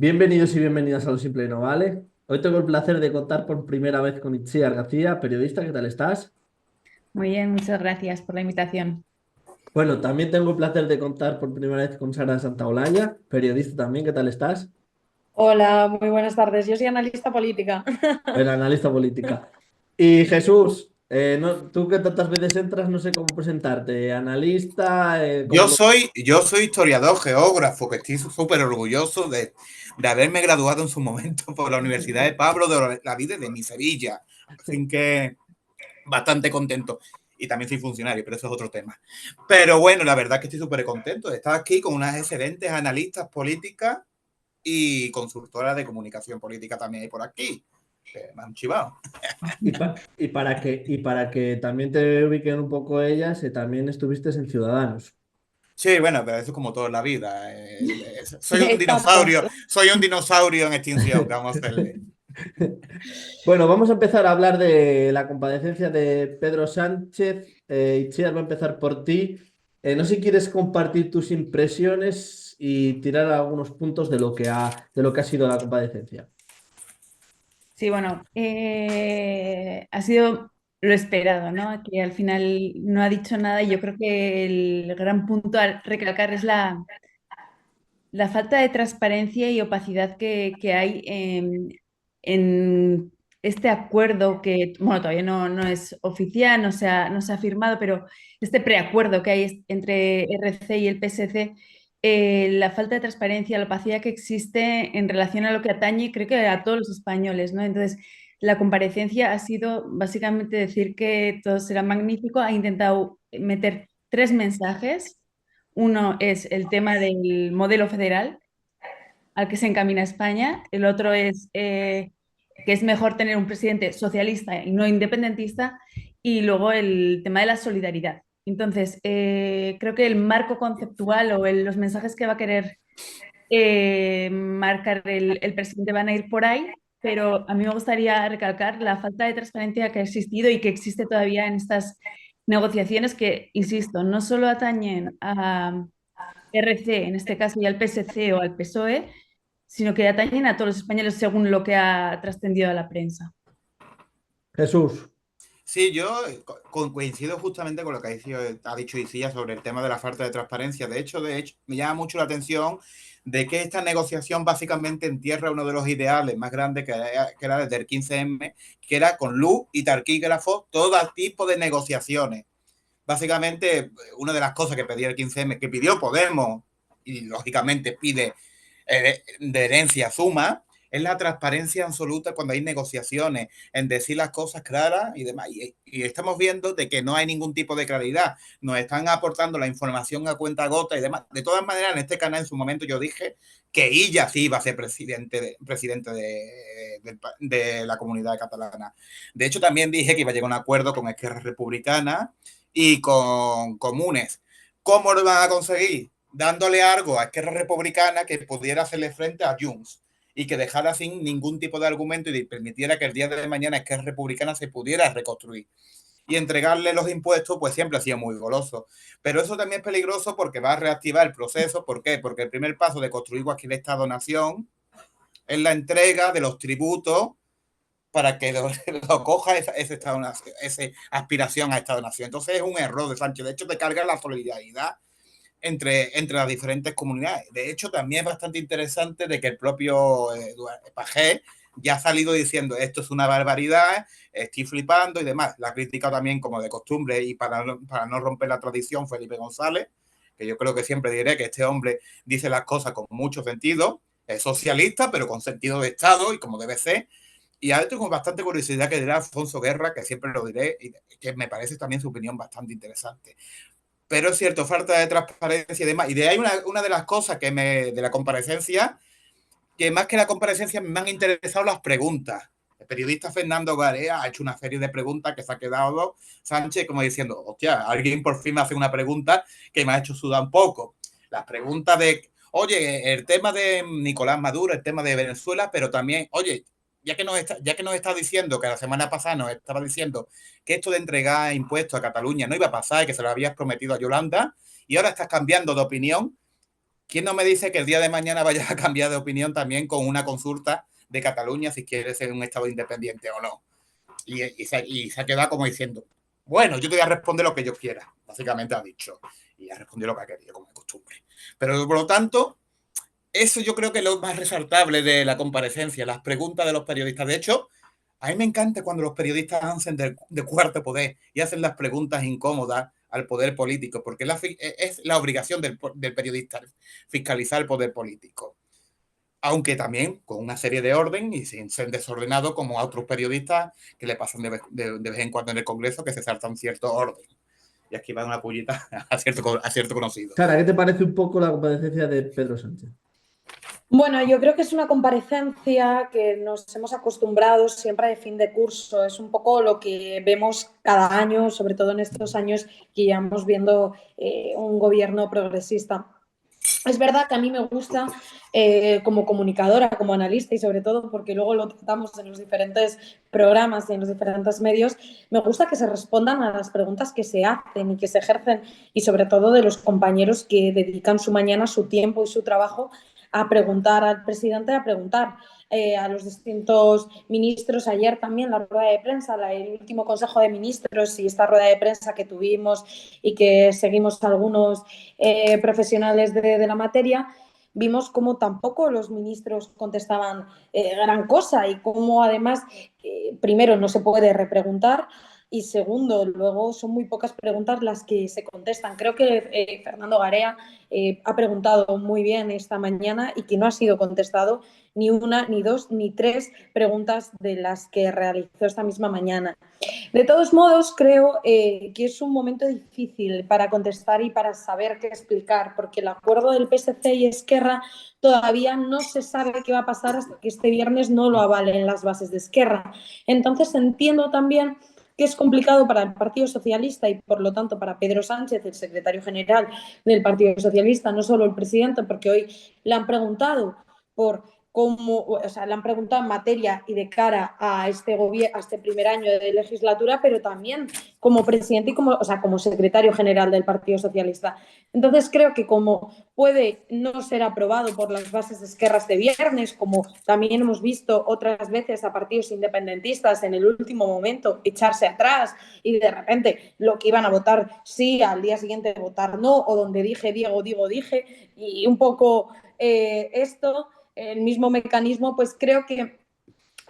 Bienvenidos y bienvenidas a Lo Simple y No Vale. Hoy tengo el placer de contar por primera vez con Itziar García, periodista. ¿Qué tal estás? Muy bien, muchas gracias por la invitación. Bueno, también tengo el placer de contar por primera vez con Sara Santaolalla, periodista también. ¿Qué tal estás? Hola, muy buenas tardes. Yo soy analista política. El analista política. Y Jesús, tú que tantas veces entras, no sé cómo presentarte. Analista, Yo soy historiador, geógrafo, que estoy súper orgulloso de haberme graduado en su momento por la Universidad de Pablo de la Vida de mi Sevilla. Así que bastante contento. Y también soy funcionario, pero eso es otro tema. Pero bueno, la verdad es que estoy súper contento de estar aquí con unas excelentes analistas políticas y consultoras de comunicación política también hay por aquí, que me han chivado. y para que también te ubiquen un poco ellas, también estuviste en Ciudadanos. Sí, bueno, pero eso es como todo en la vida. Exacto. Soy un dinosaurio en extinción, que vamos a hacerle. Bueno, vamos a empezar a hablar de la comparecencia de Pedro Sánchez. Itziar, va a empezar por ti. No sé si quieres compartir tus impresiones y tirar algunos puntos de lo que ha sido la comparecencia. Sí, bueno, ha sido lo esperado, ¿no? Que al final no ha dicho nada y yo creo que el gran punto a recalcar es la falta de transparencia y opacidad que hay en este acuerdo que, bueno, todavía no es oficial, no se ha firmado, pero este preacuerdo que hay entre RC y el PSC, la falta de transparencia, la opacidad que existe en relación a lo que atañe, creo que a todos los españoles, ¿no? Entonces, la comparecencia ha sido básicamente decir que todo será magnífico, ha intentado meter tres mensajes. Uno es el tema del modelo federal al que se encamina España. El otro es que es mejor tener un presidente socialista y no independentista. Y luego el tema de la solidaridad. Entonces, creo que el marco conceptual o los mensajes que va a querer marcar el presidente van a ir por ahí, pero a mí me gustaría recalcar la falta de transparencia que ha existido y que existe todavía en estas negociaciones que, insisto, no solo atañen a RC, en este caso, y al PSC o al PSOE, sino que atañen a todos los españoles según lo que ha trascendido a la prensa. Jesús. Sí, yo coincido justamente con lo que ha dicho Icía sobre el tema de la falta de transparencia. De hecho, me llama mucho la atención de que esta negociación básicamente entierra uno de los ideales más grandes que era desde el 15M, que era con luz y taquígrafo todo tipo de negociaciones. Básicamente, una de las cosas que pedía el 15M, que pidió Podemos, y lógicamente pide de herencia suma, es la transparencia absoluta cuando hay negociaciones, en decir las cosas claras y demás. Y estamos viendo de que no hay ningún tipo de claridad. Nos están aportando la información a cuenta gota y demás. De todas maneras, en este canal en su momento yo dije que ella sí iba a ser presidente de la comunidad catalana. De hecho, también dije que iba a llegar a un acuerdo con Esquerra Republicana y con Comunes. ¿Cómo lo van a conseguir? Dándole algo a Esquerra Republicana que pudiera hacerle frente a Junts y que dejara sin ningún tipo de argumento y permitiera que el día de mañana Esquerra Republicana se pudiera reconstruir. Y entregarle los impuestos, pues siempre ha sido muy goloso. Pero eso también es peligroso porque va a reactivar el proceso. ¿Por qué? Porque el primer paso de construir cualquier Estado-nación es la entrega de los tributos para que lo coja esa aspiración a Estado-Nación. Entonces es un error de Sánchez. De hecho, te carga la solidaridad entre las diferentes comunidades. De hecho, también es bastante interesante de que el propio Pagé ya ha salido diciendo esto es una barbaridad, estoy flipando y demás. La ha criticado también como de costumbre y para no romper la tradición Felipe González, que yo creo que siempre diré que este hombre dice las cosas con mucho sentido, es socialista, pero con sentido de Estado y como debe ser. Y ahora tengo bastante curiosidad que dirá Alfonso Guerra, que siempre lo diré, y que me parece también su opinión bastante interesante. Pero es cierto, falta de transparencia y demás. Y de ahí una de las cosas de la comparecencia, que más que la comparecencia me han interesado las preguntas. El periodista Fernando Garea ha hecho una serie de preguntas que se ha quedado Sánchez como diciendo, hostia, alguien por fin me hace una pregunta que me ha hecho sudar un poco. Las preguntas de, oye, el tema de Nicolás Maduro, el tema de Venezuela, pero también, oye, ya que nos está diciendo que la semana pasada nos estaba diciendo que esto de entregar impuestos a Cataluña no iba a pasar y que se lo habías prometido a Yolanda y ahora estás cambiando de opinión, ¿quién no me dice que el día de mañana vaya a cambiar de opinión también con una consulta de Cataluña si quiere ser un Estado independiente o no? Y se ha quedado como diciendo, bueno, yo te voy a responder lo que yo quiera, básicamente ha dicho. Y ha respondido lo que ha querido, como de costumbre. Pero por lo tanto, eso yo creo que es lo más resaltable de la comparecencia, las preguntas de los periodistas. De hecho, a mí me encanta cuando los periodistas hacen de cuarto poder y hacen las preguntas incómodas al poder político, porque es la obligación del periodista fiscalizar el poder político. Aunque también con una serie de orden y sin ser desordenado como a otros periodistas que le pasan de vez en cuando en el Congreso que se saltan cierto orden. Y aquí va una pullita a cierto conocido. Sara, ¿qué te parece un poco la comparecencia de Pedro Sánchez? Bueno, yo creo que es una comparecencia que nos hemos acostumbrado siempre de fin de curso. Es un poco lo que vemos cada año, sobre todo en estos años que llevamos viendo un gobierno progresista. Es verdad que a mí me gusta como comunicadora, como analista y sobre todo porque luego lo tratamos en los diferentes programas y en los diferentes medios, me gusta que se respondan a las preguntas que se hacen y que se ejercen y sobre todo de los compañeros que dedican su mañana, su tiempo y su trabajo a preguntar al presidente, a preguntar a los distintos ministros. Ayer también la rueda de prensa, el último Consejo de Ministros y esta rueda de prensa que tuvimos y que seguimos algunos profesionales de la materia, vimos cómo tampoco los ministros contestaban gran cosa y cómo además, primero, no se puede repreguntar y segundo, luego son muy pocas preguntas las que se contestan. Creo que Fernando Garea ha preguntado muy bien esta mañana y que no ha sido contestado ni una, ni dos, ni tres preguntas de las que realizó esta misma mañana. De todos modos, creo que es un momento difícil para contestar y para saber qué explicar, porque el acuerdo del PSC y Esquerra todavía no se sabe qué va a pasar hasta que este viernes no lo avalen las bases de Esquerra. Entonces entiendo también que es complicado para el Partido Socialista y, por lo tanto, para Pedro Sánchez, el secretario general del Partido Socialista, no solo el presidente, porque hoy le han preguntado por cómo, o sea, le han preguntado en materia y de cara a este gobierno, a este primer año de legislatura, pero también como presidente y como secretario general del Partido Socialista. Entonces creo que como puede no ser aprobado por las bases de Esquerra este viernes, como también hemos visto otras veces a partidos independentistas en el último momento echarse atrás y de repente lo que iban a votar sí, al día siguiente votar no, o donde dije Diego, digo, dije, y un poco el mismo mecanismo, pues creo que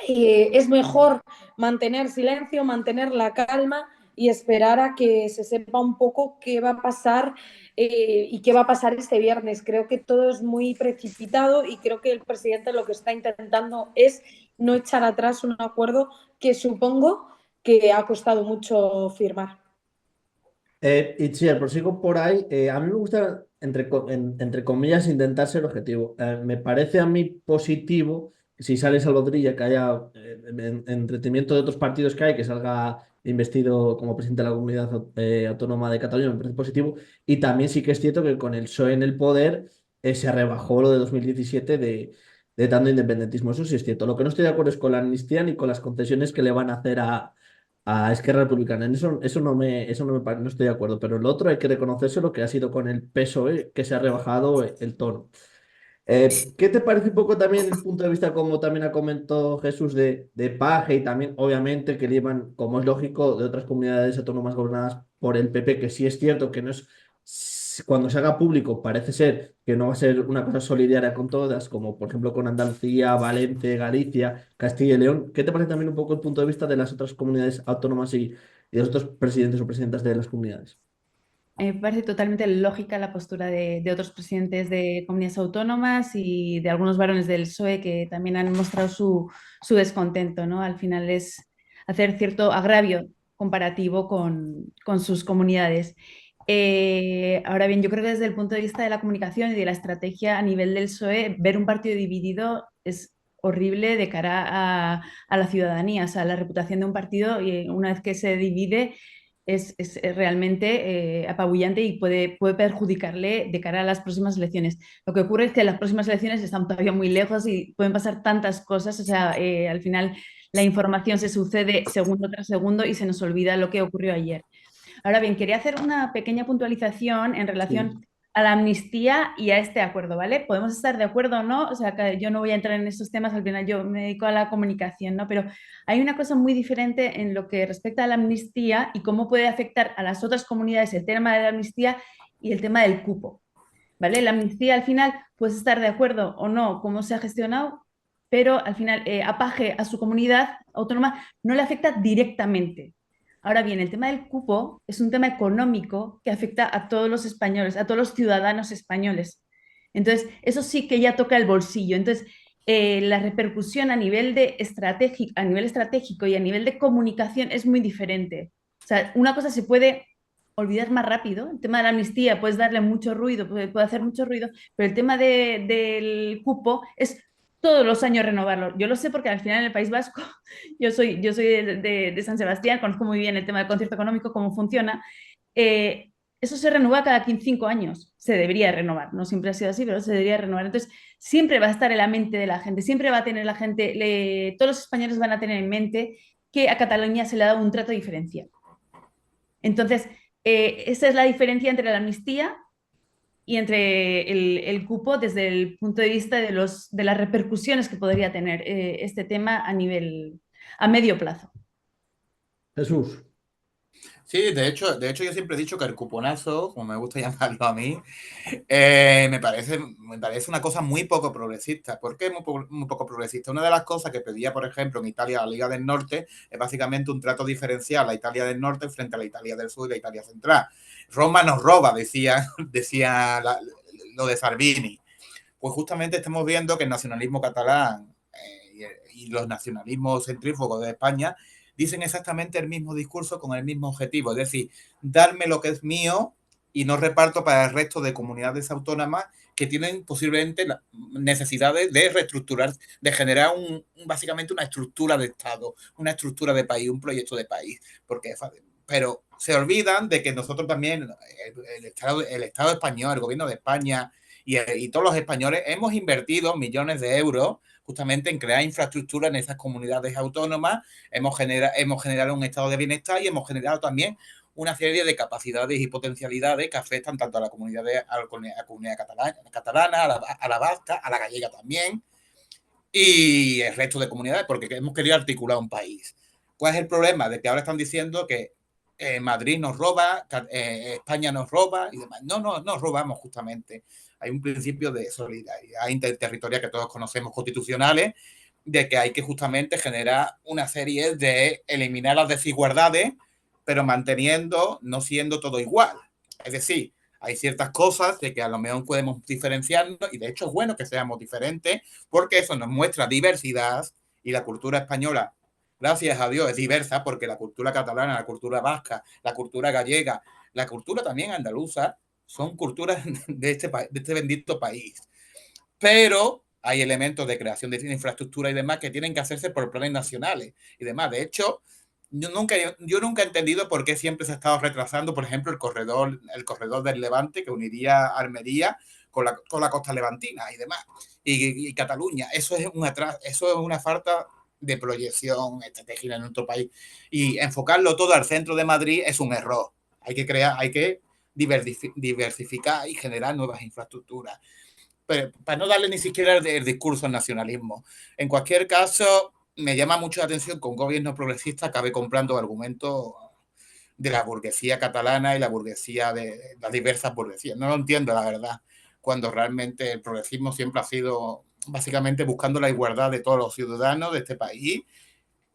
es mejor mantener silencio, mantener la calma y esperar a que se sepa un poco qué va a pasar y qué va a pasar este viernes. Creo que todo es muy precipitado y creo que el presidente lo que está intentando es no echar atrás un acuerdo que supongo que ha costado mucho firmar. Itziar, prosigo por ahí. A mí me gusta, entre comillas, intentar ser objetivo. Me parece a mí positivo que si sale Salvadorilla, que haya entretenimiento de otros partidos que hay, que salga investido como presidente de la Comunidad Autónoma de Cataluña, me parece positivo. Y también sí que es cierto que con el PSOE en el poder se rebajó lo de 2017 de tanto independentismo. Eso sí es cierto. Lo que no estoy de acuerdo es con la amnistía ni con las concesiones que le van a hacer a Esquerra Republicana. En no estoy de acuerdo, pero el otro hay que reconocerse lo que ha sido con el PSOE, que se ha rebajado el tono. ¿Qué te parece un poco también el punto de vista, como también ha comentado Jesús, de Paje y también, obviamente, que llevan, como es lógico, de otras comunidades autónomas gobernadas por el PP, que sí es cierto que no es, cuando se haga público, parece ser que no va a ser una cosa solidaria con todas, como por ejemplo con Andalucía, Valencia, Galicia, Castilla y León? ¿Qué te parece también un poco el punto de vista de las otras comunidades autónomas y de los otros presidentes o presidentas de las comunidades? Me parece totalmente lógica la postura de otros presidentes de comunidades autónomas y de algunos varones del PSOE que también han mostrado su descontento, ¿no? Al final es hacer cierto agravio comparativo con sus comunidades. Ahora bien, yo creo que desde el punto de vista de la comunicación y de la estrategia a nivel del PSOE, ver un partido dividido es horrible de cara a la ciudadanía. O sea, la reputación de un partido, y una vez que se divide, es realmente apabullante y puede perjudicarle de cara a las próximas elecciones. Lo que ocurre es que las próximas elecciones están todavía muy lejos y pueden pasar tantas cosas. O sea, al final la información se sucede segundo tras segundo y se nos olvida lo que ocurrió ayer. Ahora bien, quería hacer una pequeña puntualización en relación a la amnistía y a este acuerdo, ¿vale? Podemos estar de acuerdo o no, o sea, que yo no voy a entrar en esos temas, al final yo me dedico a la comunicación, ¿no? Pero hay una cosa muy diferente en lo que respecta a la amnistía y cómo puede afectar a las otras comunidades el tema de la amnistía y el tema del cupo, ¿vale? La amnistía al final puedes estar de acuerdo o no cómo se ha gestionado, pero al final a Paje, a su comunidad autónoma, no le afecta directamente. Ahora bien, el tema del cupo es un tema económico que afecta a todos los españoles, a todos los ciudadanos españoles. Entonces, eso sí que ya toca el bolsillo. Entonces, la repercusión a nivel estratégico y a nivel de comunicación es muy diferente. O sea, una cosa se puede olvidar más rápido. El tema de la amnistía puedes darle mucho ruido, puede hacer mucho ruido, pero el tema del cupo es todos los años renovarlo. Yo lo sé porque al final en el País Vasco, yo soy de San Sebastián, conozco muy bien el tema del concierto económico, cómo funciona. Eso se renueva cada 5 años, se debería renovar, no siempre ha sido así, pero se debería renovar. Entonces, siempre va a estar en la mente de la gente, siempre va a tener la gente, todos los españoles van a tener en mente que a Cataluña se le ha dado un trato diferencial. Entonces, esa es la diferencia entre la amnistía y entre el cupo desde el punto de vista de las repercusiones que podría tener este tema a medio plazo. Jesús. Sí, de hecho yo siempre he dicho que el cuponazo, como me gusta llamarlo a mí, me parece una cosa muy poco progresista. ¿Por qué muy poco progresista? Una de las cosas que pedía, por ejemplo, en Italia la Liga del Norte es básicamente un trato diferencial a Italia del Norte frente a la Italia del Sur y la Italia Central. Roma nos roba, decía lo de Salvini. Pues justamente estamos viendo que el nacionalismo catalán y los nacionalismos centrífugos de España dicen exactamente el mismo discurso con el mismo objetivo, es decir, darme lo que es mío y no reparto para el resto de comunidades autónomas que tienen posiblemente necesidades de reestructurar, de generar básicamente una estructura de Estado, una estructura de país, un proyecto de país. Pero se olvidan de que nosotros también, el Estado español, el gobierno de España y todos los españoles hemos invertido millones de euros justamente en crear infraestructura en esas comunidades autónomas, hemos generado un estado de bienestar y hemos generado también una serie de capacidades y potencialidades que afectan tanto a la comunidad, catalana, a la vasca, a la gallega también, y el resto de comunidades, porque hemos querido articular un país. ¿Cuál es el problema? De que ahora están diciendo que Madrid nos roba, España nos roba y demás. No robamos justamente. Hay un principio de solidaridad interterritorial que todos conocemos, constitucionales, de que hay que justamente generar una serie de eliminar las desigualdades, pero manteniendo, no siendo todo igual. Es decir, hay ciertas cosas de que a lo mejor podemos diferenciarnos y de hecho es bueno que seamos diferentes porque eso nos muestra diversidad y la cultura española, gracias a Dios, es diversa porque la cultura catalana, la cultura vasca, la cultura gallega, la cultura también andaluza son culturas de este bendito país. Pero hay elementos de creación de infraestructura y demás que tienen que hacerse por planes nacionales y demás. De hecho, yo nunca he entendido por qué siempre se ha estado retrasando, por ejemplo, el corredor del Levante que uniría Almería con la costa levantina y demás, y Cataluña. Eso es una falta de proyección estratégica en nuestro país. Y enfocarlo todo al centro de Madrid es un error. Hay que diversificar y generar nuevas infraestructuras. Pero para no darle ni siquiera el discurso al nacionalismo. En cualquier caso, me llama mucho la atención que un gobierno progresista acabe comprando argumentos de la burguesía catalana y la burguesía de las diversas burguesías. No lo entiendo, la verdad, cuando realmente el progresismo siempre ha sido básicamente buscando la igualdad de todos los ciudadanos de este país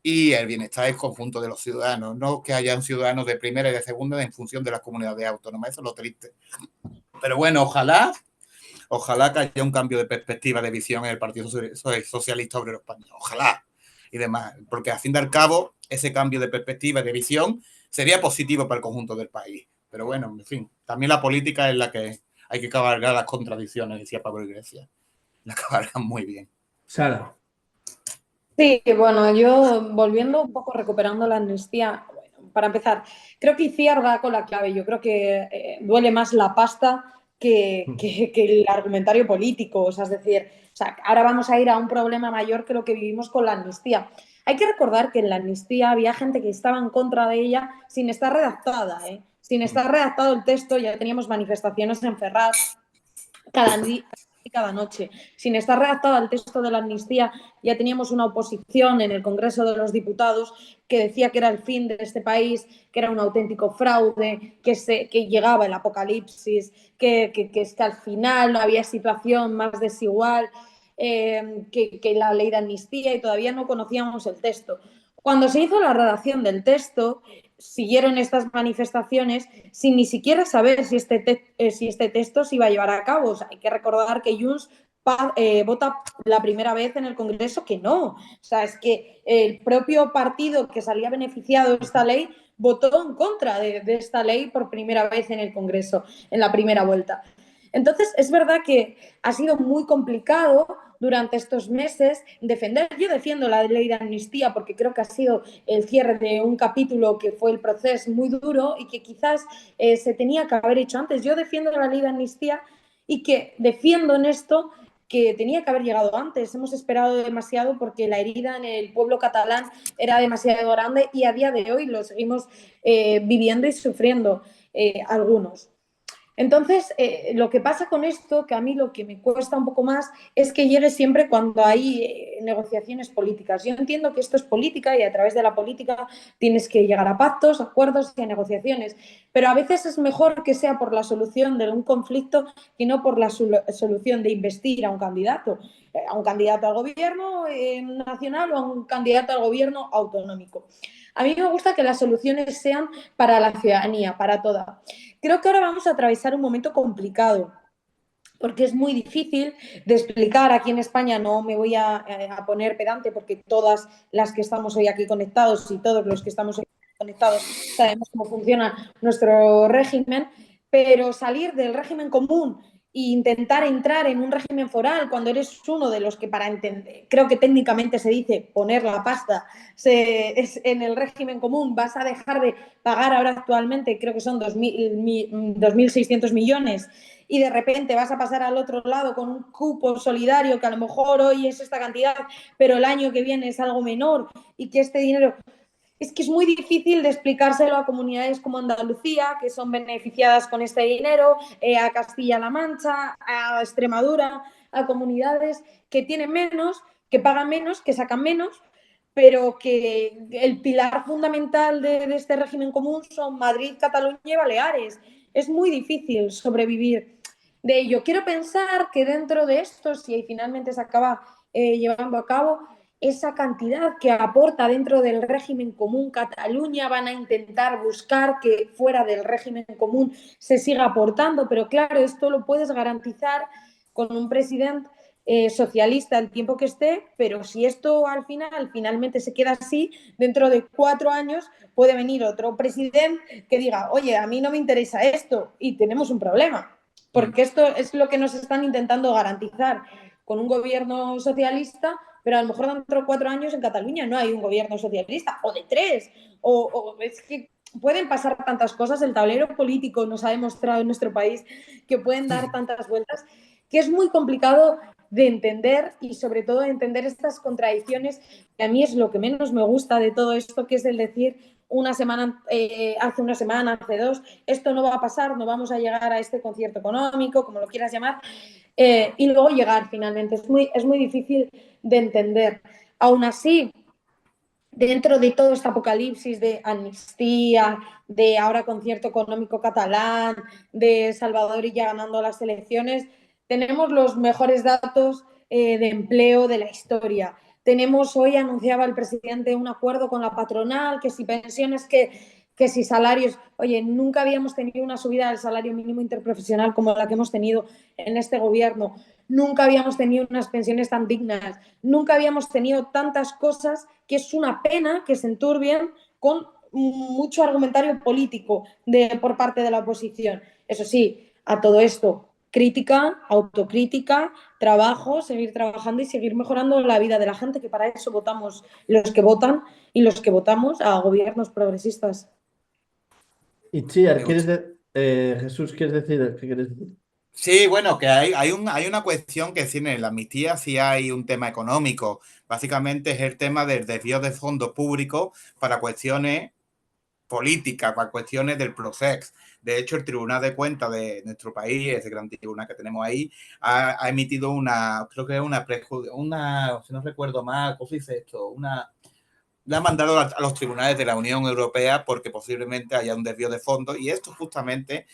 y el bienestar del conjunto de los ciudadanos, no que hayan ciudadanos de primera y de segunda en función de las comunidades autónomas. Eso es lo triste. Pero bueno, ojalá que haya un cambio de perspectiva, de visión en el Partido Socialista Obrero Español. Ojalá. Y demás. Porque, a fin de al cabo, ese cambio de perspectiva, de visión, sería positivo para el conjunto del país. Pero bueno, en fin, también la política es la que hay que cabalgar las contradicciones, decía Pablo Iglesias. La cabalgan muy bien. Sara. Sí, bueno, yo volviendo un poco, recuperando la amnistía, bueno, para empezar, creo que Iciar va con la clave. Yo creo que duele más la pasta que el argumentario político. O sea, es decir, ahora vamos a ir a un problema mayor que lo que vivimos con la amnistía. Hay que recordar que en la amnistía había gente que estaba en contra de ella sin estar redactada, Sin estar redactado el texto, ya teníamos manifestaciones en Ferraz cada día y cada noche. Sin estar redactado el texto de la amnistía, ya teníamos una oposición en el Congreso de los Diputados que decía que era el fin de este país, que era un auténtico fraude, que llegaba el apocalipsis, que al final no había situación más desigual que la ley de amnistía, y todavía no conocíamos el texto. Cuando se hizo la redacción del texto, siguieron estas manifestaciones sin ni siquiera saber si este texto se iba a llevar a cabo. O sea, hay que recordar que Junts vota la primera vez en el Congreso que no. O sea, es que el propio partido que salía beneficiado de esta ley votó en contra de esta ley por primera vez en el Congreso, en la primera vuelta. Entonces, es verdad que ha sido muy complicado durante estos meses defender. Yo defiendo la ley de amnistía porque creo que ha sido el cierre de un capítulo que fue el proceso muy duro y que quizás se tenía que haber hecho antes. Yo defiendo la ley de amnistía y que defiendo en esto que tenía que haber llegado antes. Hemos esperado demasiado porque la herida en el pueblo catalán era demasiado grande y a día de hoy lo seguimos viviendo y sufriendo algunos. Entonces, lo que pasa con esto, que a mí lo que me cuesta un poco más, es que llegue siempre cuando hay negociaciones políticas. Yo entiendo que esto es política y a través de la política tienes que llegar a pactos, acuerdos y a negociaciones, pero a veces es mejor que sea por la solución de un conflicto que no por la solución de investir a un candidato al gobierno nacional o a un candidato al gobierno autonómico. A mí me gusta que las soluciones sean para la ciudadanía, para toda. Creo que ahora vamos a atravesar un momento complicado, porque es muy difícil de explicar aquí en España. No me voy a poner pedante porque todas las que estamos hoy aquí conectados y todos los que estamos hoy conectados sabemos cómo funciona nuestro régimen, pero salir del régimen común e intentar entrar en un régimen foral cuando eres uno de los que, para entender, creo que técnicamente se dice poner la pasta es en el régimen común, vas a dejar de pagar ahora actualmente, creo que son 2.600 millones, y de repente vas a pasar al otro lado con un cupo solidario que a lo mejor hoy es esta cantidad, pero el año que viene es algo menor, y que este dinero... Es que es muy difícil de explicárselo a comunidades como Andalucía, que son beneficiadas con este dinero, a Castilla-La Mancha, a Extremadura, a comunidades que tienen menos, que pagan menos, que sacan menos, pero que el pilar fundamental de este régimen común son Madrid, Cataluña y Baleares. Es muy difícil sobrevivir de ello. Quiero pensar que dentro de esto, si finalmente se acaba llevando a cabo, esa cantidad que aporta dentro del régimen común Cataluña, van a intentar buscar que fuera del régimen común se siga aportando, pero claro, esto lo puedes garantizar con un presidente socialista el tiempo que esté, pero si esto finalmente se queda así, dentro de 4 años puede venir otro presidente que diga, oye, a mí no me interesa esto, y tenemos un problema, porque esto es lo que nos están intentando garantizar con un gobierno socialista, pero a lo mejor dentro de 4 años en Cataluña no hay un gobierno socialista, o de 3, o es que pueden pasar tantas cosas. El tablero político nos ha demostrado en nuestro país que pueden dar tantas vueltas, que es muy complicado de entender, y sobre todo de entender estas contradicciones, que a mí es lo que menos me gusta de todo esto, que es el decir hace una semana, hace 2, esto no va a pasar, no vamos a llegar a este concierto económico, como lo quieras llamar, y luego llegar finalmente. Es muy difícil de entender. Aún así, dentro de todo este apocalipsis de amnistía, de ahora concierto económico catalán, de Salvador ya ganando las elecciones, tenemos los mejores datos de empleo de la historia. Tenemos, hoy anunciaba el presidente un acuerdo con la patronal, que si pensiones, que si salarios. Oye, nunca habíamos tenido una subida del salario mínimo interprofesional como la que hemos tenido en este gobierno. Nunca habíamos tenido unas pensiones tan dignas. Nunca habíamos tenido tantas cosas, que es una pena que se enturbien con mucho argumentario político por parte de la oposición. Eso sí, a todo esto, crítica, autocrítica, trabajo, seguir trabajando y seguir mejorando la vida de la gente, que para eso votamos los que votan y los que votamos a gobiernos progresistas. Itziar, Jesús, ¿quieres decir? ¿Qué quieres decir? Sí, bueno, que hay una cuestión que tiene en la amnistía, sí hay un tema económico. Básicamente es el tema del desvío de fondos públicos para cuestiones políticas, para cuestiones del Procex. De hecho, el Tribunal de Cuentas de nuestro país, ese gran tribunal que tenemos ahí, ha emitido creo que es si no recuerdo mal, ¿cómo se dice esto? Le ha mandado a los tribunales de la Unión Europea porque posiblemente haya un desvío de fondos, y esto justamente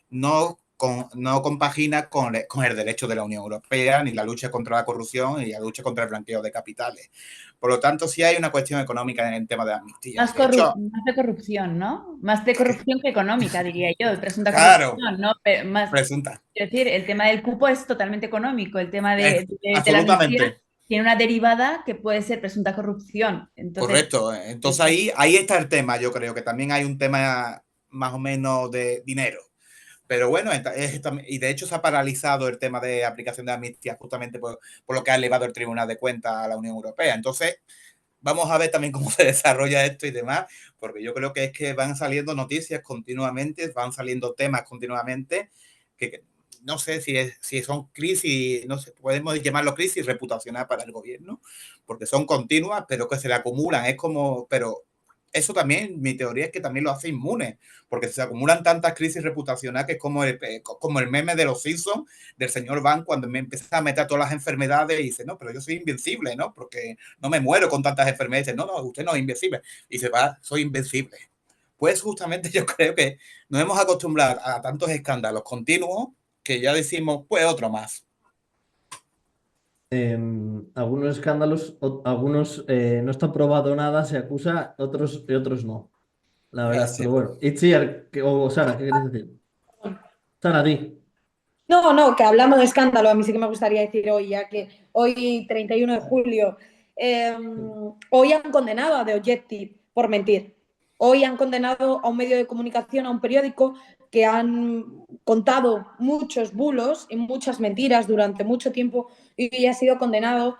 no compagina con el derecho de la Unión Europea, ni la lucha contra la corrupción y la lucha contra el blanqueo de capitales. Por lo tanto, sí hay una cuestión económica en el tema de amnistía. Más, más de corrupción, ¿no? Más de corrupción que económica, diría yo. Presunta claro, corrupción, ¿no? Pero más, presunta. Es decir, el tema del cupo es totalmente económico. El tema de la absolutamente. amnistía tiene una derivada que puede ser presunta corrupción. Entonces, correcto. Entonces ahí está el tema. Yo creo que también hay un tema más o menos de dinero. Pero bueno, y de hecho se ha paralizado el tema de aplicación de amnistía justamente por lo que ha elevado el Tribunal de Cuentas a la Unión Europea. Entonces, vamos a ver también cómo se desarrolla esto y demás, porque yo creo que es que van saliendo noticias continuamente, van saliendo temas continuamente, que no sé si son crisis, no sé, podemos llamarlo crisis reputacional para el gobierno, porque son continuas, pero que se le acumulan, pero eso también, mi teoría es que también lo hace inmune, porque se acumulan tantas crisis reputacionales que es como el meme de los Simpsons, del señor Van, cuando me empieza a meter todas las enfermedades y dice, no, pero yo soy invencible, ¿no? Porque no me muero con tantas enfermedades. Dice, no, usted no es invencible. Y se va, soy invencible. Pues justamente yo creo que nos hemos acostumbrado a tantos escándalos continuos que ya decimos, pues otro más. Algunos escándalos, algunos no está probado nada, se acusa, otros no. La verdad, pero bueno. Itziar, o Sara, ¿qué quieres decir? Sara, di. No, que hablando de escándalo, a mí sí que me gustaría decir hoy, ya que hoy, 31 de julio, hoy han condenado a The Objective por mentir. Hoy han condenado a un medio de comunicación, a un periódico, que han contado muchos bulos y muchas mentiras durante mucho tiempo, y hoy ha sido condenado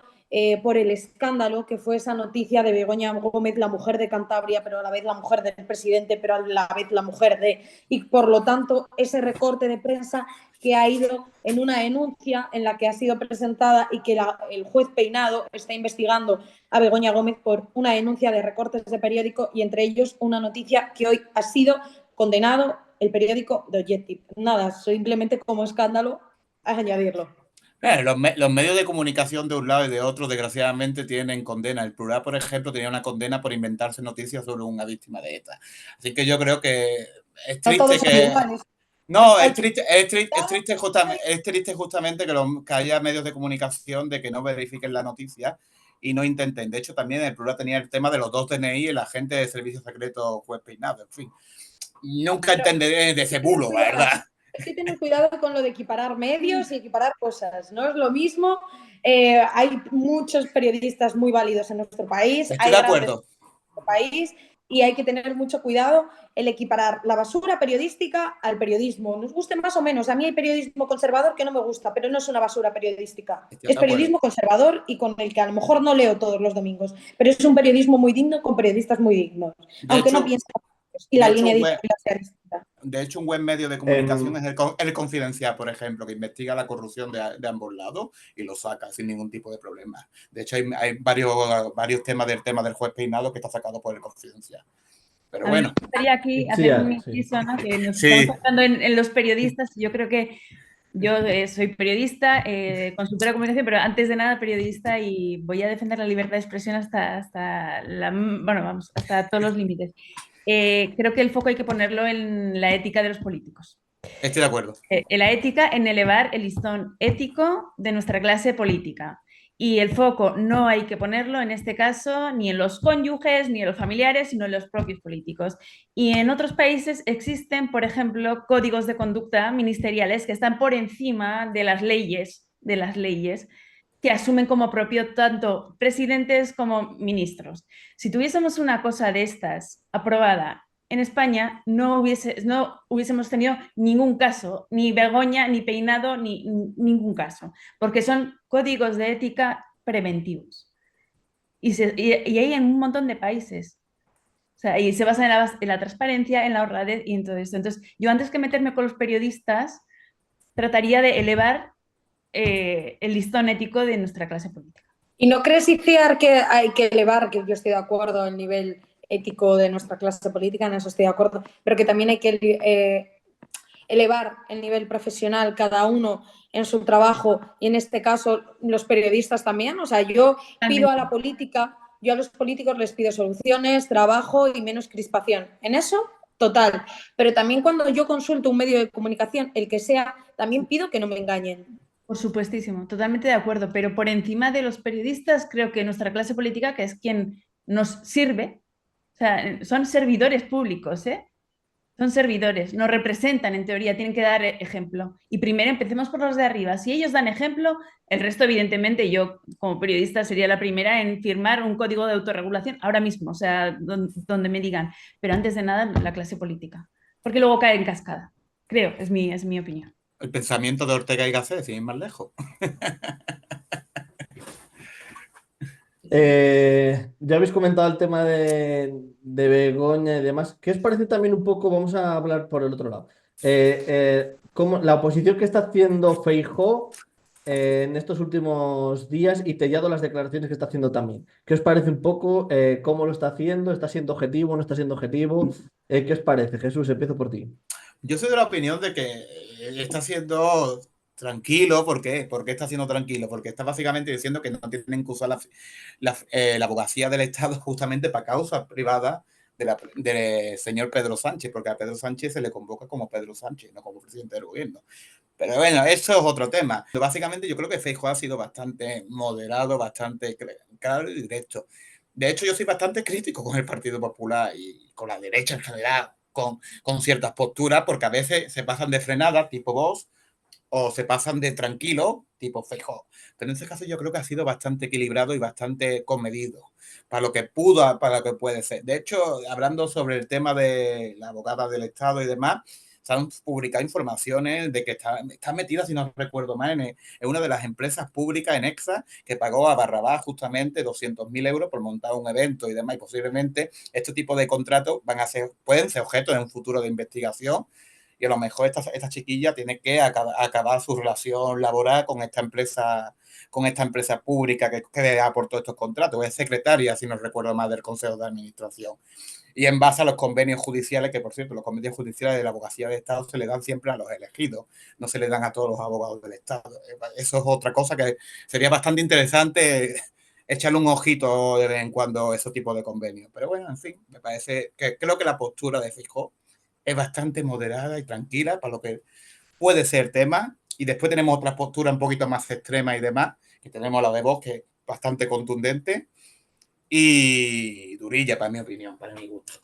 por el escándalo que fue esa noticia de Begoña Gómez, la mujer de Cantabria, pero a la vez la mujer del presidente, pero a la vez la mujer de... Y por lo tanto, ese recorte de prensa que ha ido en una denuncia en la que ha sido presentada y que el juez Peinado está investigando a Begoña Gómez por una denuncia de recortes de periódico, y entre ellos una noticia que hoy ha sido condenado el periódico The Objective. Nada, simplemente como escándalo a añadirlo. Los medios de comunicación de un lado y de otro, desgraciadamente, tienen condena. El Plural, por ejemplo, tenía una condena por inventarse noticias sobre una víctima de ETA. Así que yo creo que es triste que... No, es triste justamente que haya medios de comunicación de que no verifiquen la noticia y no intenten. De hecho, también el Plural tenía el tema de los 2 DNI y el agente de servicio secreto juez Peinado. En fin, nunca entenderé de ese bulo, la verdad. Hay que tener cuidado con lo de equiparar medios y equiparar cosas. No es lo mismo. Hay muchos periodistas muy válidos en nuestro país. Estoy de acuerdo. Y hay que tener mucho cuidado el equiparar la basura periodística al periodismo. Nos guste más o menos. A mí hay periodismo conservador que no me gusta, pero no es una basura periodística. Es periodismo conservador y con el que a lo mejor no leo todos los domingos, pero es un periodismo muy digno con periodistas muy dignos. Aunque no piensen y la línea editorial sea distinta. De hecho, un buen medio de comunicación es el Confidencial, por ejemplo, que investiga la corrupción de ambos lados y lo saca sin ningún tipo de problema. De hecho, hay varios temas del juez Peinado que está sacado por el Confidencial. Pero bueno. Me gustaría aquí hacer un inciso, ¿no? Que nos estamos hablando en los periodistas. Yo creo que yo soy periodista, consultora de comunicación, pero antes de nada periodista, y voy a defender la libertad de expresión hasta todos los límites. Creo que el foco hay que ponerlo en la ética de los políticos. Estoy de acuerdo. La ética, en elevar el listón ético de nuestra clase política. Y el foco no hay que ponerlo, en este caso, ni en los cónyuges, ni en los familiares, sino en los propios políticos. Y en otros países existen, por ejemplo, códigos de conducta ministeriales que están por encima de las leyes, que asumen como propio tanto presidentes como ministros. Si tuviésemos una cosa de estas aprobada en España, no hubiésemos tenido ningún caso, ni Begoña, ni Peinado, ni ningún caso, porque son códigos de ética preventivos. Y hay en un montón de países. O sea, y se basa en la transparencia, en la honradez y en todo esto. Entonces, yo antes que meterme con los periodistas, trataría de elevar el listón ético de nuestra clase política. ¿Y no crees, Iciar, que hay que elevar, que yo estoy de acuerdo, el nivel ético de nuestra clase política, en eso estoy de acuerdo, pero que también hay que elevar el nivel profesional cada uno en su trabajo y en este caso los periodistas también. O sea, yo pido a la política, yo a los políticos les pido soluciones, trabajo y menos crispación. En eso, total. Pero también cuando yo consulto un medio de comunicación, el que sea, también pido que no me engañen. Por supuestísimo, totalmente de acuerdo, pero por encima de los periodistas creo que nuestra clase política, que es quien nos sirve, o sea, son servidores públicos, ¿eh? Son servidores, nos representan en teoría, tienen que dar ejemplo. Y primero empecemos por los de arriba. Si ellos dan ejemplo, el resto, evidentemente, yo como periodista sería la primera en firmar un código de autorregulación ahora mismo, o sea, donde me digan. Pero antes de nada, la clase política. Porque luego cae en cascada. Creo, es mi opinión. El pensamiento de Ortega y Gasset, sin ir más lejos. Ya habéis comentado el tema de Begoña y demás. ¿Qué os parece también un poco? Vamos a hablar por el otro lado. La oposición que está haciendo Feijóo en estos últimos días y Tellado las declaraciones que está haciendo también. ¿Qué os parece un poco? ¿Cómo lo está haciendo? ¿Está siendo objetivo? ¿No está siendo objetivo? ¿Qué os parece? Jesús, empiezo por ti. Yo soy de la opinión de que está siendo tranquilo. ¿Por qué? ¿Por qué está siendo tranquilo? Porque está básicamente diciendo que no tienen que usar la abogacía del Estado justamente para causas privadas del señor Pedro Sánchez, porque a Pedro Sánchez se le convoca como Pedro Sánchez, no como presidente del gobierno. Pero bueno, eso es otro tema. Básicamente yo creo que Feijóo ha sido bastante moderado, bastante claro y directo. De hecho, yo soy bastante crítico con el Partido Popular y con la derecha en general, con ciertas posturas, porque a veces se pasan de frenada, tipo Vox, o se pasan de tranquilo, tipo Feijóo. Pero en este caso yo creo que ha sido bastante equilibrado y bastante comedido para lo que pudo, para lo que puede ser. De hecho, hablando sobre el tema de la abogada del Estado y demás, se han publicado informaciones de que está metida, si no recuerdo mal, en una de las empresas públicas, en Exa, que pagó a Barrabás justamente 200.000 euros por montar un evento y demás. Y posiblemente este tipo de contratos pueden ser objeto en un futuro de investigación. Y a lo mejor esta chiquilla tiene que acabar su relación laboral con esta empresa pública que aportó estos contratos. Es secretaria, si no recuerdo mal, del Consejo de Administración. Y en base a los convenios judiciales, que por cierto, los convenios judiciales de la abogacía de Estado se le dan siempre a los elegidos, no se le dan a todos los abogados del Estado. Eso es otra cosa que sería bastante interesante echarle un ojito de vez en cuando a ese tipo de convenios. Pero bueno, en fin, me parece que creo que la postura de Feijóo es bastante moderada y tranquila para lo que puede ser tema. Y después tenemos otra postura un poquito más extrema y demás, que tenemos la de Vox, que es bastante contundente y durilla, para mi opinión, para mi gusto.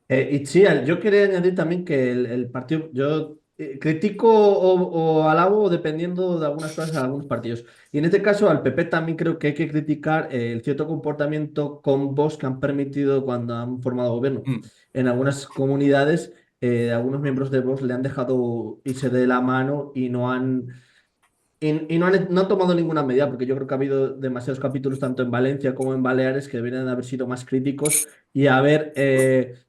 Itziar, yo quería añadir también que el partido, yo critico o alabo dependiendo de algunas cosas a algunos partidos. Y en este caso al PP también creo que hay que criticar el cierto comportamiento con Vox que han permitido cuando han formado gobierno. En algunas comunidades, algunos miembros de Vox le han dejado irse de la mano y no han tomado ninguna medida, porque yo creo que ha habido demasiados capítulos, tanto en Valencia como en Baleares, que deberían haber sido más críticos y haber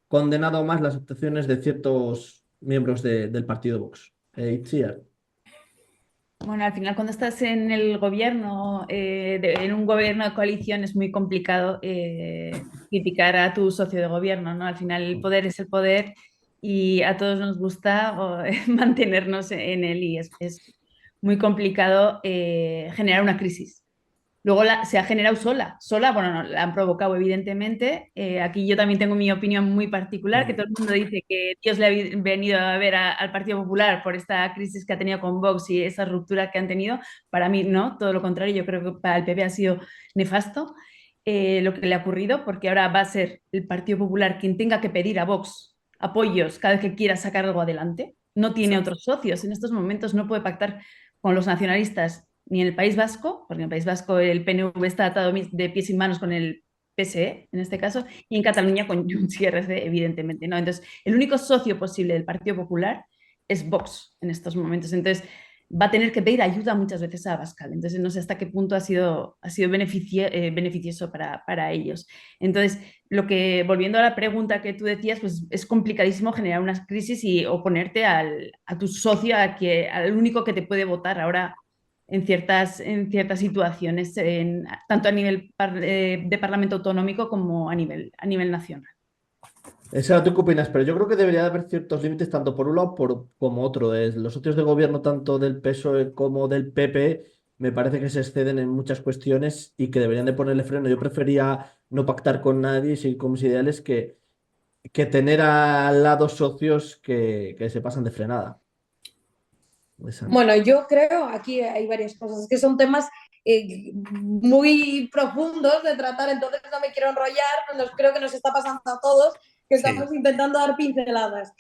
condenado más las actuaciones de ciertos miembros del partido Vox. Itziar. Bueno, al final cuando estás en el gobierno, en un gobierno de coalición es muy complicado criticar a tu socio de gobierno, ¿no? Al final el poder es el poder y a todos nos gusta mantenernos en él y es muy complicado generar una crisis. Luego se ha generado sola, bueno, no, la han provocado evidentemente. Aquí yo también tengo mi opinión muy particular, que todo el mundo dice que Dios le ha venido a ver al Partido Popular por esta crisis que ha tenido con Vox y esa ruptura que han tenido. Para mí no, todo lo contrario, yo creo que para el PP ha sido nefasto lo que le ha ocurrido, porque ahora va a ser el Partido Popular quien tenga que pedir a Vox apoyos cada vez que quiera sacar algo adelante. No tiene otros socios, en estos momentos no puede pactar con los nacionalistas ni en el País Vasco, porque en el País Vasco el PNV está atado de pies y manos con el PSE, en este caso, y en Cataluña con Junts y RC, evidentemente, ¿no? Entonces, el único socio posible del Partido Popular es Vox en estos momentos. Entonces, va a tener que pedir ayuda muchas veces a Abascal. Entonces, no sé hasta qué punto ha sido beneficioso para ellos. Entonces, volviendo a la pregunta que tú decías, pues es complicadísimo generar una crisis y oponerte a tu socio, al único que te puede votar ahora en ciertas situaciones, tanto a nivel de Parlamento autonómico como a nivel nacional. Esa, ¿tú qué opinas? Pero yo creo que debería de haber ciertos límites tanto por un lado como otro. Los socios de gobierno, tanto del PSOE como del PP, me parece que se exceden en muchas cuestiones y que deberían de ponerle freno. Yo prefería no pactar con nadie y seguir con mis ideales que tener al lado socios que se pasan de frenada. Esa. Bueno, yo creo, aquí hay varias cosas, es que son temas muy profundos de tratar, entonces no me quiero enrollar, creo que nos está pasando a todos, que estamos Sí. intentando dar pinceladas.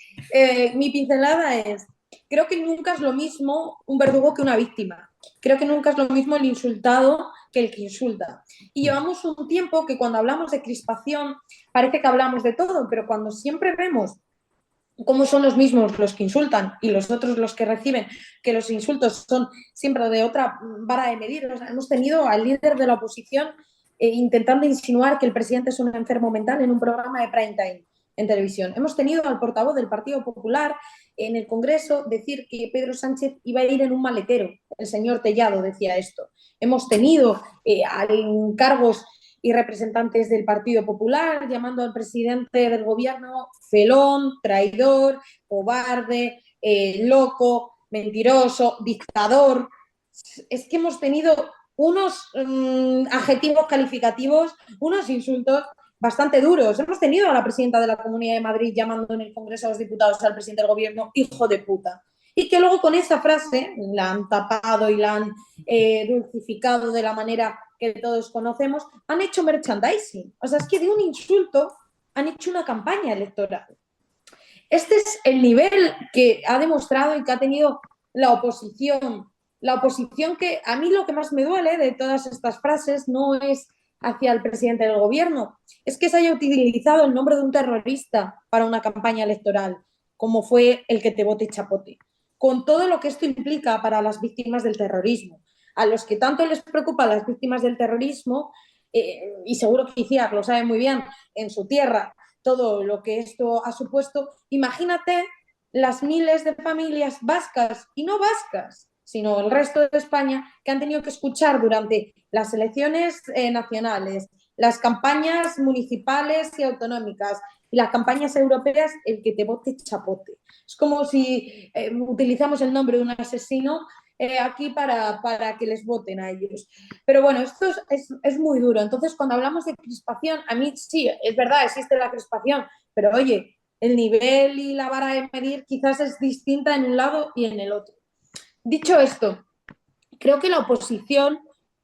Mi pincelada es, creo que nunca es lo mismo un verdugo que una víctima. Creo que nunca es lo mismo el insultado que el que insulta. Y llevamos un tiempo que cuando hablamos de crispación parece que hablamos de todo, pero cuando siempre vemos cómo son los mismos los que insultan y los otros los que reciben, que los insultos son siempre de otra vara de medir. O sea, hemos tenido al líder de la oposición intentando insinuar que el presidente es un enfermo mental en un programa de prime time en televisión. Hemos tenido al portavoz del Partido Popular en el Congreso decir que Pedro Sánchez iba a ir en un maletero. El señor Tellado decía esto. Hemos tenido a cargos y representantes del Partido Popular llamando al presidente del gobierno felón, traidor, cobarde, loco, mentiroso, dictador. Es que hemos tenido unos adjetivos calificativos, unos insultos bastante duros. Hemos tenido a la presidenta de la Comunidad de Madrid llamando en el Congreso a los diputados al presidente del gobierno hijo de puta. Y que luego con esa frase la han tapado y la han dulcificado de la manera que todos conocemos, han hecho merchandising. O sea, es que de un insulto han hecho una campaña electoral. Este es el nivel que ha demostrado y que ha tenido la oposición. La oposición que a mí lo que más me duele de todas estas frases no es hacia el presidente del gobierno, es que se haya utilizado el nombre de un terrorista para una campaña electoral, como fue el que te vote chapote, con todo lo que esto implica para las víctimas del terrorismo. A los que tanto les preocupa las víctimas del terrorismo, y seguro que Iciar lo sabe muy bien en su tierra, todo lo que esto ha supuesto, imagínate las miles de familias vascas, y no vascas, sino el resto de España, que han tenido que escuchar durante las elecciones nacionales, las campañas municipales y autonómicas y las campañas europeas, el que te vote chapote. Es como si utilizamos el nombre de un asesino aquí para que les voten a ellos. Pero bueno, esto es muy duro. Entonces, cuando hablamos de crispación, a mí sí, es verdad, existe la crispación, pero oye, el nivel y la vara de medir quizás es distinta en un lado y en el otro. Dicho esto, creo que la oposición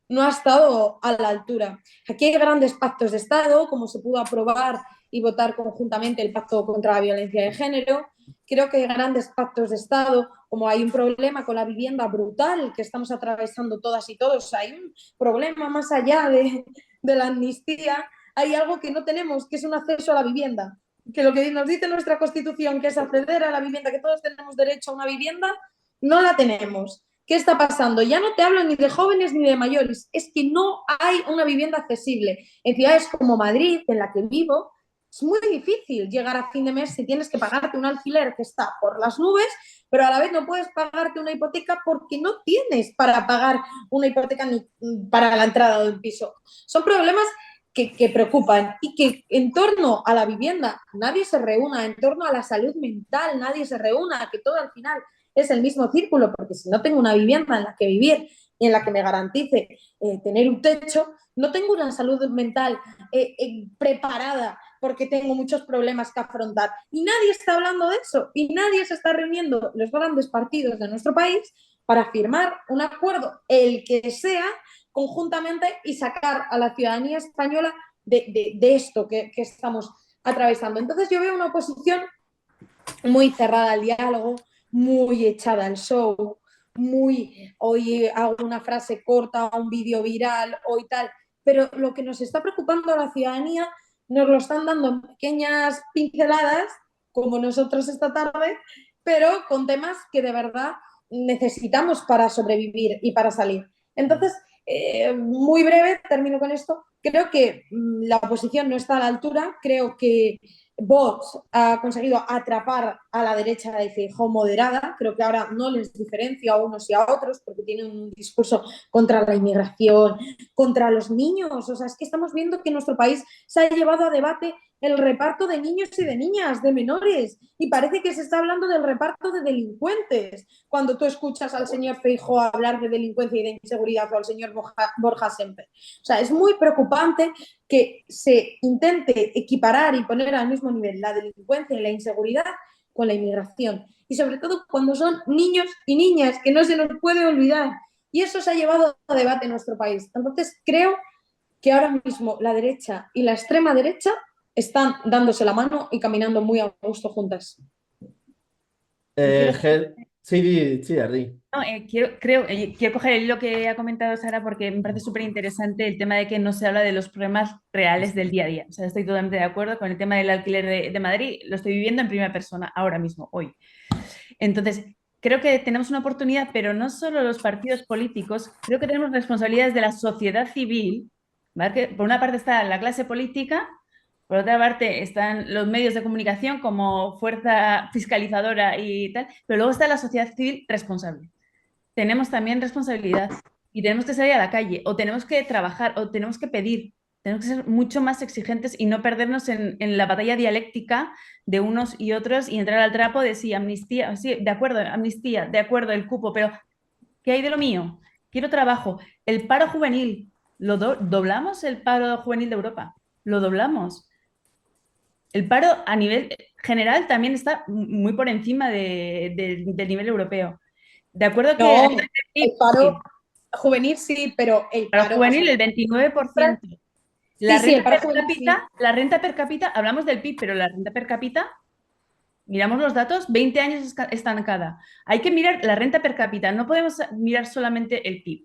no ha estado a la altura. Aquí hay grandes pactos de Estado, como se pudo aprobar y votar conjuntamente el Pacto contra la Violencia de Género. Creo que hay grandes pactos de Estado, como hay un problema con la vivienda brutal que estamos atravesando todas y todos. Hay un problema más allá de la amnistía. Hay algo que no tenemos, que es un acceso a la vivienda. Que lo que nos dice nuestra Constitución, que es acceder a la vivienda, que todos tenemos derecho a una vivienda, no la tenemos. ¿Qué está pasando? Ya no te hablo ni de jóvenes ni de mayores, es que no hay una vivienda accesible. En ciudades como Madrid, en la que vivo, es muy difícil llegar a fin de mes si tienes que pagarte un alquiler que está por las nubes, pero a la vez no puedes pagarte una hipoteca porque no tienes para pagar una hipoteca ni para la entrada de un piso. Son problemas que preocupan y que en torno a la vivienda nadie se reúna, en torno a la salud mental nadie se reúna, que todo al final es el mismo círculo, porque si no tengo una vivienda en la que vivir y en la que me garantice tener un techo, no tengo una salud mental preparada porque tengo muchos problemas que afrontar. Y nadie está hablando de eso y nadie se está reuniendo los grandes partidos de nuestro país para firmar un acuerdo, el que sea, conjuntamente y sacar a la ciudadanía española de esto que estamos atravesando. Entonces yo veo una oposición muy cerrada al diálogo, muy echada al show, muy hoy hago una frase corta, un vídeo viral, hoy tal, pero lo que nos está preocupando a la ciudadanía nos lo están dando en pequeñas pinceladas, como nosotros esta tarde, pero con temas que de verdad necesitamos para sobrevivir y para salir. Entonces, muy breve, termino con esto, creo que la oposición no está a la altura, creo que Vox ha conseguido atrapar a la derecha de Feijóo moderada, creo que ahora no les diferencia a unos y a otros porque tienen un discurso contra la inmigración, contra los niños, o sea, es que estamos viendo que en nuestro país se ha llevado a debate el reparto de niños y de niñas, de menores, y parece que se está hablando del reparto de delincuentes cuando tú escuchas al señor Feijóo hablar de delincuencia y de inseguridad o al señor Borja Semper. O sea, es muy preocupante que se intente equiparar y poner al mismo nivel la delincuencia y la inseguridad con la inmigración. Y sobre todo cuando son niños y niñas, que no se nos puede olvidar. Y eso se ha llevado a debate en nuestro país. Entonces, creo que ahora mismo la derecha y la extrema derecha están dándose la mano y caminando muy a gusto juntas. Sí, Ardi. No, quiero coger el hilo que ha comentado Sara porque me parece súper interesante el tema de que no se habla de los problemas reales del día a día. O sea, estoy totalmente de acuerdo con el tema del alquiler de Madrid, lo estoy viviendo en primera persona ahora mismo, hoy. Entonces, creo que tenemos una oportunidad, pero no solo los partidos políticos, creo que tenemos responsabilidades de la sociedad civil, ¿vale? Que por una parte está la clase política, por otra parte están los medios de comunicación como fuerza fiscalizadora y tal, pero luego está la sociedad civil responsable. Tenemos también responsabilidad y tenemos que salir a la calle o tenemos que trabajar o tenemos que pedir. Tenemos que ser mucho más exigentes y no perdernos en la batalla dialéctica de unos y otros y entrar al trapo de sí, amnistía, sí, de acuerdo, amnistía, de acuerdo, el cupo, pero ¿qué hay de lo mío? Quiero trabajo. El paro juvenil, doblamos el paro juvenil de Europa, lo doblamos. El paro a nivel general también está muy por encima del nivel europeo. De acuerdo que No, el el paro juvenil sí, pero el paro paro, juvenil o sea, el 29%. La sí, el renta paro per juvenil cápita, sí. la renta per cápita, hablamos del PIB, pero la renta per cápita, miramos los datos, 20 años estancada. Hay que mirar la renta per cápita, no podemos mirar solamente el PIB.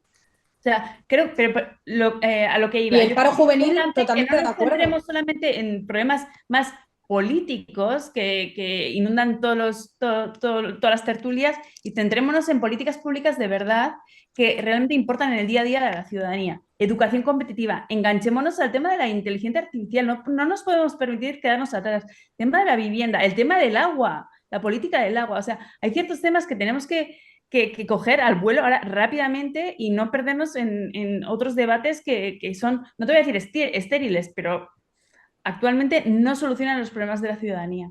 O sea, creo, pero a lo que iba, Y el yo paro creo que es juvenil, importante que totalmente no de nos acuerdo. centremos solamente en problemas más políticos que inundan todas las tertulias y centrémonos en políticas públicas de verdad que realmente importan en el día a día de la ciudadanía. Educación competitiva, enganchémonos al tema de la inteligencia artificial, no nos podemos permitir quedarnos atrás. El tema de la vivienda, el tema del agua, la política del agua, o sea, hay ciertos temas que tenemos que coger al vuelo ahora rápidamente y no perdernos en otros debates que son, no te voy a decir estériles, pero actualmente no solucionan los problemas de la ciudadanía.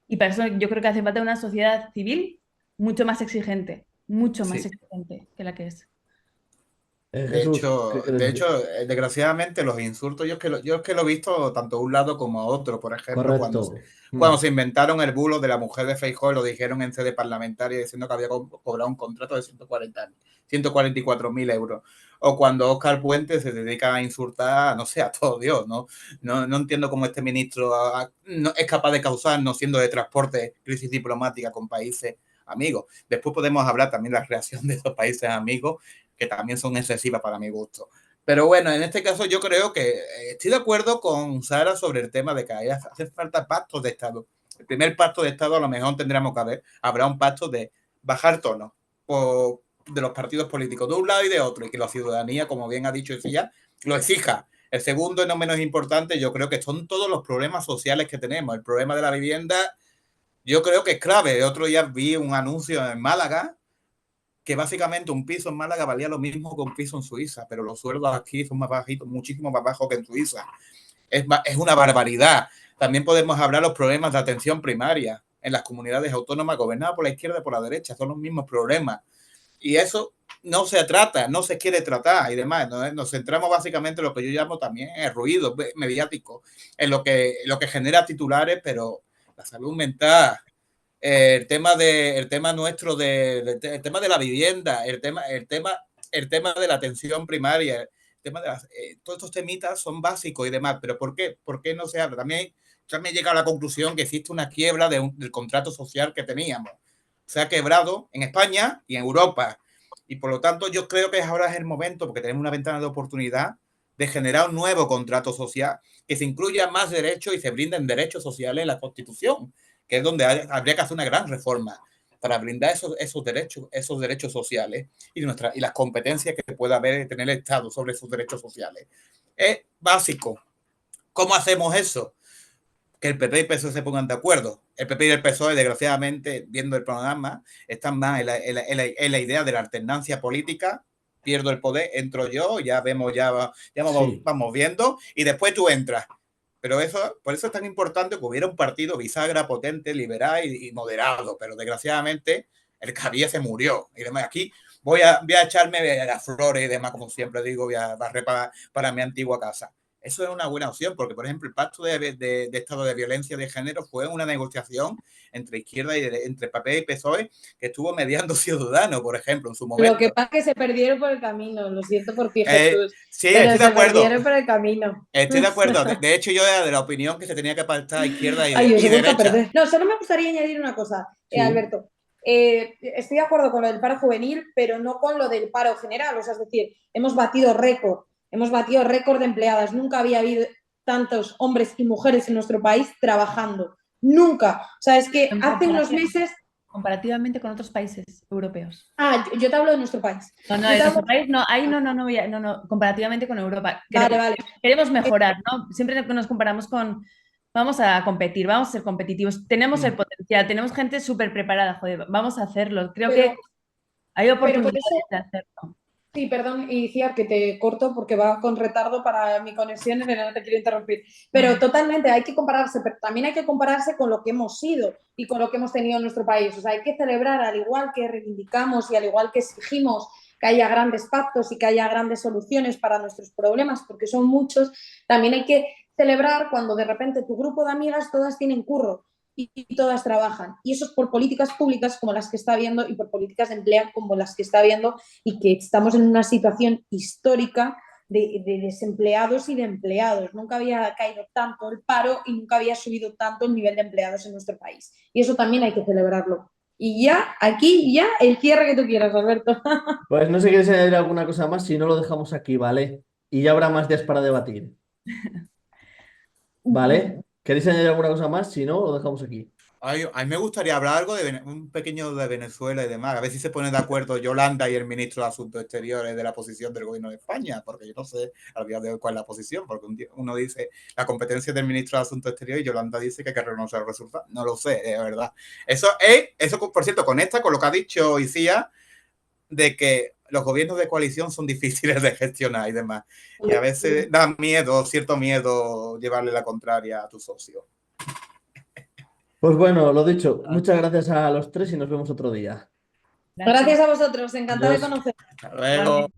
Y para eso yo creo que hace falta una sociedad civil mucho más Sí. exigente que la que es. Jesús, ¿qué quieres decir? Desgraciadamente los insultos, yo es que lo he visto tanto a un lado como a otro. Por ejemplo, Correcto. cuando se inventaron el bulo de la mujer de Feijóo, lo dijeron en sede parlamentaria diciendo que había cobrado un contrato de 144.000 euros. O cuando Óscar Puente se dedica a insultar, no sé, a todo Dios, ¿no? No entiendo cómo este ministro no, es capaz de causar, no siendo de transporte, crisis diplomática con países amigos. Después podemos hablar también de la reacción de esos países amigos, que también son excesivas para mi gusto. Pero bueno, en este caso yo creo que estoy de acuerdo con Sara sobre el tema de que hace falta pactos de Estado. El primer pacto de Estado a lo mejor tendríamos que habrá un pacto de bajar tono de los partidos políticos de un lado y de otro, y que la ciudadanía, como bien ha dicho ella, lo exija. El segundo y no menos importante, yo creo que son todos los problemas sociales que tenemos. El problema de la vivienda, yo creo que es clave. El otro día vi un anuncio en Málaga que básicamente un piso en Málaga valía lo mismo que un piso en Suiza, pero los sueldos aquí son más bajitos, muchísimo más bajos que en Suiza. Es una barbaridad. También podemos hablar de los problemas de atención primaria en las comunidades autónomas gobernadas por la izquierda y por la derecha. Son los mismos problemas. Y eso no se trata, no se quiere tratar y demás. Nos centramos básicamente en lo que yo llamo también el ruido mediático, en lo que genera titulares, pero la salud mental, el tema nuestro el tema de la vivienda, el tema de la atención primaria, el tema de todos estos temitas son básicos y demás, pero ¿por qué? ¿Por qué no se habla? También he llegado a la conclusión que existe una quiebra del contrato social que teníamos. Se ha quebrado en España y en Europa. Y por lo tanto yo creo que ahora es el momento, porque tenemos una ventana de oportunidad, de generar un nuevo contrato social que se incluya más derechos y se brinden derechos sociales en la Constitución, que es donde habría que hacer una gran reforma para brindar esos derechos sociales y las competencias que pueda tener el Estado sobre esos derechos sociales. Es básico. ¿Cómo hacemos eso? Que el PP y el PSOE se pongan de acuerdo. El PP y el PSOE, desgraciadamente, viendo el programa, están más en la idea de la alternancia política. Pierdo el poder, entro yo, ya vemos, Sí. vamos viendo, y después tú entras. Pero eso, por eso es tan importante que hubiera un partido bisagra, potente, liberal y moderado. Pero desgraciadamente el Cabilla se murió. Y demás, aquí voy a echarme las flores y demás, como siempre digo, voy a barrer para mi antigua casa. Eso es una buena opción, porque, por ejemplo, el pacto de estado de violencia de género fue una negociación entre izquierda y entre PP y PSOE que estuvo mediando Ciudadanos, por ejemplo, en su momento. Lo que pasa es que se perdieron por el camino, lo siento por ti, Jesús. Sí, pero estoy de acuerdo. Se perdieron por el camino. Estoy de acuerdo. De hecho, yo era de la opinión que se tenía que pactar izquierda y, Ay, os y he vuelto a derecha. perder. No, solo me gustaría añadir una cosa, Sí. Alberto. Estoy de acuerdo con lo del paro juvenil, pero no con lo del paro general. O sea, es decir, hemos batido récord de empleadas. Nunca había habido tantos hombres y mujeres en nuestro país trabajando. Nunca. O sea, es que hace unos meses... Comparativamente con otros países europeos. Ah, yo te hablo de nuestro país. No, de nuestro país, no, ahí no, comparativamente con Europa. Vale. Queremos mejorar, ¿no? Siempre nos comparamos con, vamos a competir, vamos a ser competitivos, tenemos el potencial, tenemos gente súper preparada, joder, vamos a hacerlo. Creo que hay oportunidades de hacerlo. Sí, perdón, y Ciar, que te corto porque va con retardo para mi conexión, pero no te quiero interrumpir. Pero totalmente, hay que compararse, pero también hay que compararse con lo que hemos sido y con lo que hemos tenido en nuestro país. O sea, hay que celebrar, al igual que reivindicamos y al igual que exigimos que haya grandes pactos y que haya grandes soluciones para nuestros problemas, porque son muchos, también hay que celebrar cuando de repente tu grupo de amigas todas tienen curro y todas trabajan. Y eso es por políticas públicas como las que está habiendo y por políticas de empleo como las que está habiendo, y que estamos en una situación histórica de desempleados y de empleados. Nunca había caído tanto el paro y nunca había subido tanto el nivel de empleados en nuestro país. Y eso también hay que celebrarlo. Y ya, aquí, ya, el cierre que tú quieras, Alberto. Pues no sé si quieres añadir alguna cosa más, si no lo dejamos aquí, ¿vale? Y ya habrá más días para debatir. ¿Vale? ¿Queréis añadir alguna cosa más? Si no, lo dejamos aquí. A mí me gustaría hablar algo de un pequeño de Venezuela y demás. A ver si se pone de acuerdo Yolanda y el ministro de Asuntos Exteriores de la posición del gobierno de España, porque yo no sé al día de hoy cuál es la posición, porque uno dice la competencia del ministro de Asuntos Exteriores y Yolanda dice que hay que renunciar al resultado. No lo sé, de verdad. Eso, por cierto, conecta con lo que ha dicho Icía, de que los gobiernos de coalición son difíciles de gestionar y demás. Y a veces da miedo, cierto miedo, llevarle la contraria a tu socio. Pues bueno, lo dicho, muchas gracias a los tres y nos vemos otro día. Gracias a vosotros, encantada de conocer. Hasta luego.